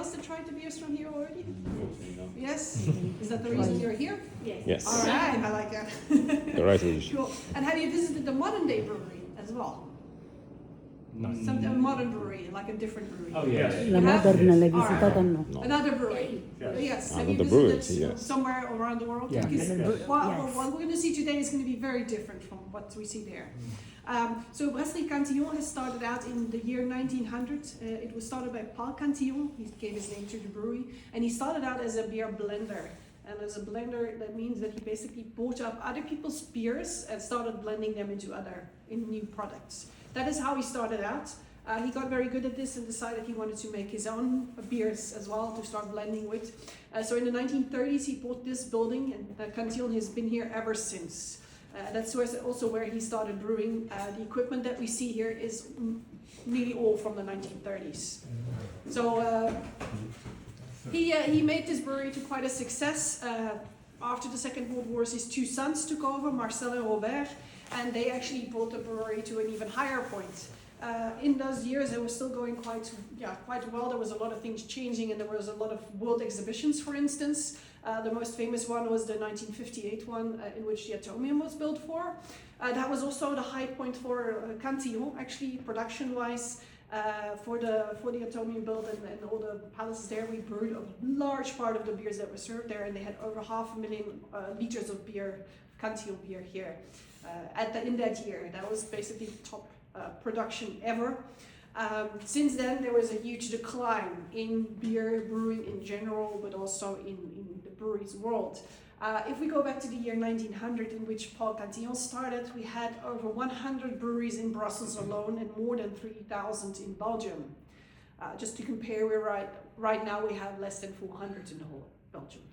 else that tried the beers from here already? Yes? Is that the reason you're here? Yes. All right, I like that. The right reason. Cool. And have you visited the modern day brewery as well? A modern brewery, like a different brewery. Oh, yes. La moderna l'hai Alright. visitata no? Another brewery. Yes. Yes. Have you Another visited brewery, yes. somewhere around the world? Yeah. Because Yes. what we're going to see today is going to be very different from what we see there. So Brasserie Cantillon has started out in the year 1900. It was started by Paul Cantillon. He gave his name to the brewery, and he started out as a beer blender. And as a blender, that means that he basically bought up other people's beers and started blending them into new products. That is how he started out. He got very good at this and decided he wanted to make his own beers as well to start blending with. So in the 1930s, he bought this building, and Cantillon has been here ever since. That's also where he started brewing. The equipment that we see here is nearly all from the 1930s. So he made this brewery to quite a success. After the Second World War, his two sons took over, Marcel and Robert, and they actually brought the brewery to an even higher point. In those years, it was still going quite well. There was a lot of things changing, and there was a lot of world exhibitions, for instance. The most famous one was the 1958 one, in which the Atomium was built for. That was also the high point for Cantillon, actually, production-wise. For the Atomium build and all the palaces there, we brewed a large part of the beers that were served there, and they had over 500,000 liters of beer, Cantillon beer here in that year. That was basically the top production ever. Since then, there was a huge decline in beer brewing in general, but also in the breweries world. If we go back to the year 1900, in which Paul Cantillon started, we had over 100 breweries in Brussels alone and more than 3,000 in Belgium. Just to compare, right now we have less than 400 in the whole Belgium.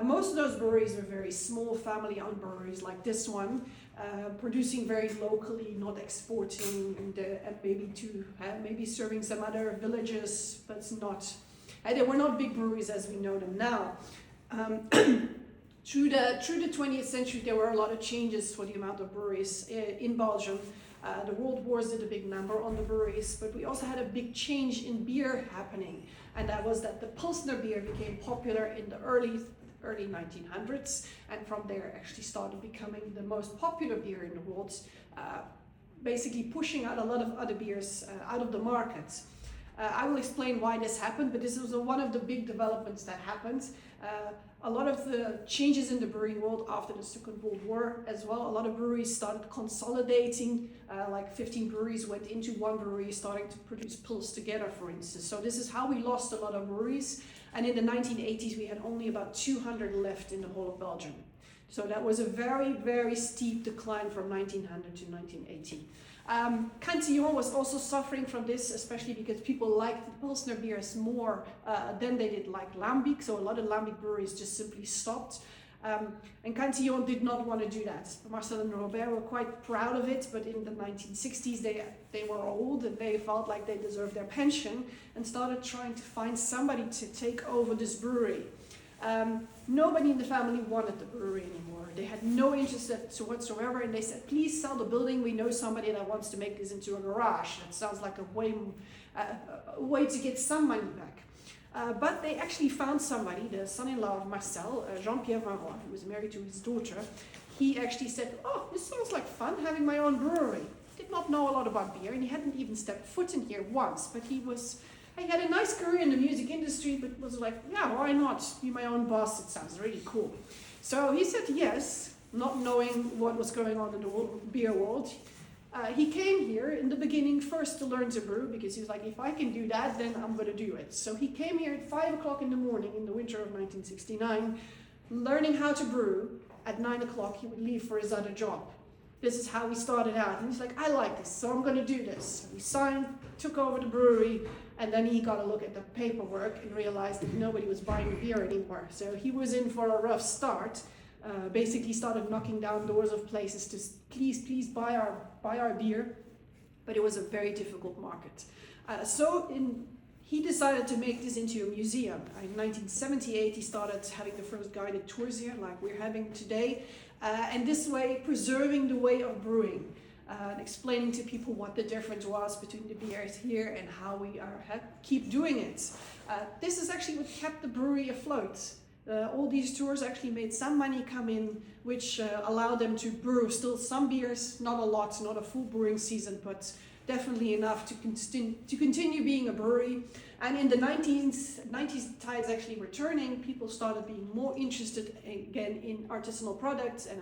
Most of those breweries are very small, family-owned breweries like this one, producing very locally, not exporting, and maybe serving some other villages, but it's not. They were not big breweries as we know them now. Through the 20th century, there were a lot of changes for the amount of breweries in Belgium. The World Wars did a big number on the breweries, but we also had a big change in beer happening, and that was that the Pilsner beer became popular in the early 1900s, and from there actually started becoming the most popular beer in the world, basically pushing out a lot of other beers out of the market. I will explain why this happened, but this was one of the big developments that happened. A lot of the changes in the brewing world after the Second World War as well. A lot of breweries started consolidating, like 15 breweries went into one brewery, starting to produce pils together, for instance. So this is how we lost a lot of breweries. And in the 1980s, we had only about 200 left in the whole of Belgium. So that was a very, very steep decline from 1900 to 1980. Cantillon was also suffering from this, especially because people liked the Pilsner beers more than they did like Lambic. So a lot of Lambic breweries just simply stopped. And Cantillon did not want to do that. Marcel and Robert were quite proud of it, but in the 1960s they were old and they felt like they deserved their pension and started trying to find somebody to take over this brewery. Nobody in the family wanted the brewery anymore. They had no interest whatsoever, and they said, please sell the building. We know somebody that wants to make this into a garage. That sounds like a way to get some money back. But they actually found somebody, the son-in-law of Marcel, Jean-Pierre Van Roy, who was married to his daughter. He actually said, oh, this sounds like fun, having my own brewery. Did not know a lot about beer, and he hadn't even stepped foot in here once, but he had a nice career in the music industry, but was like, yeah, why not? Be my own boss, it sounds really cool. So he said yes, not knowing what was going on in the beer world. He came here in the beginning first to learn to brew, because he was like, if I can do that, then I'm going to do it. So he came here at 5 o'clock in the morning in the winter of 1969, learning how to brew. At 9 o'clock, he would leave for his other job. This is how he started out. And he's like, I like this, so I'm going to do this. So he signed, took over the brewery, and then he got a look at the paperwork and realized that nobody was buying beer anymore. So he was in for a rough start. Basically started knocking down doors of places to please buy our beer. But it was a very difficult market. He decided to make this into a museum. In 1978, he started having the first guided tours here, like we're having today. And this way, preserving the way of brewing. Explaining to people what the difference was between the beers here and how we keep doing it. This is actually what kept the brewery afloat. All these tours actually made some money come in, which allowed them to brew still some beers, not a lot, not a full brewing season, but definitely enough to continue being a brewery. And in the 90s tides actually returning, people started being more interested again in artisanal products, and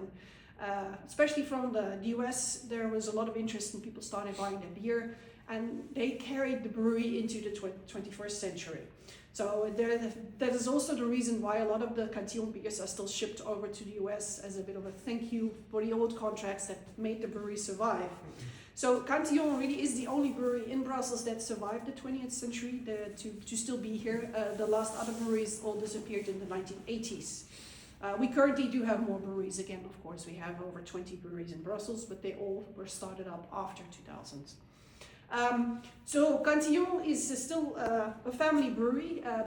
especially from the US, there was a lot of interest and people started buying their beer, and they carried the brewery into the 21st century. So that is also the reason why a lot of the Cantillon beers are still shipped over to the US as a bit of a thank you for the old contracts that made the brewery survive. So Cantillon really is the only brewery in Brussels that survived the 20th century to still be here. The last other breweries all disappeared in the 1980s. We currently do have more breweries again, of course. We have over 20 breweries in Brussels, but they all were started up after 2000. So Cantillon is still a family brewery.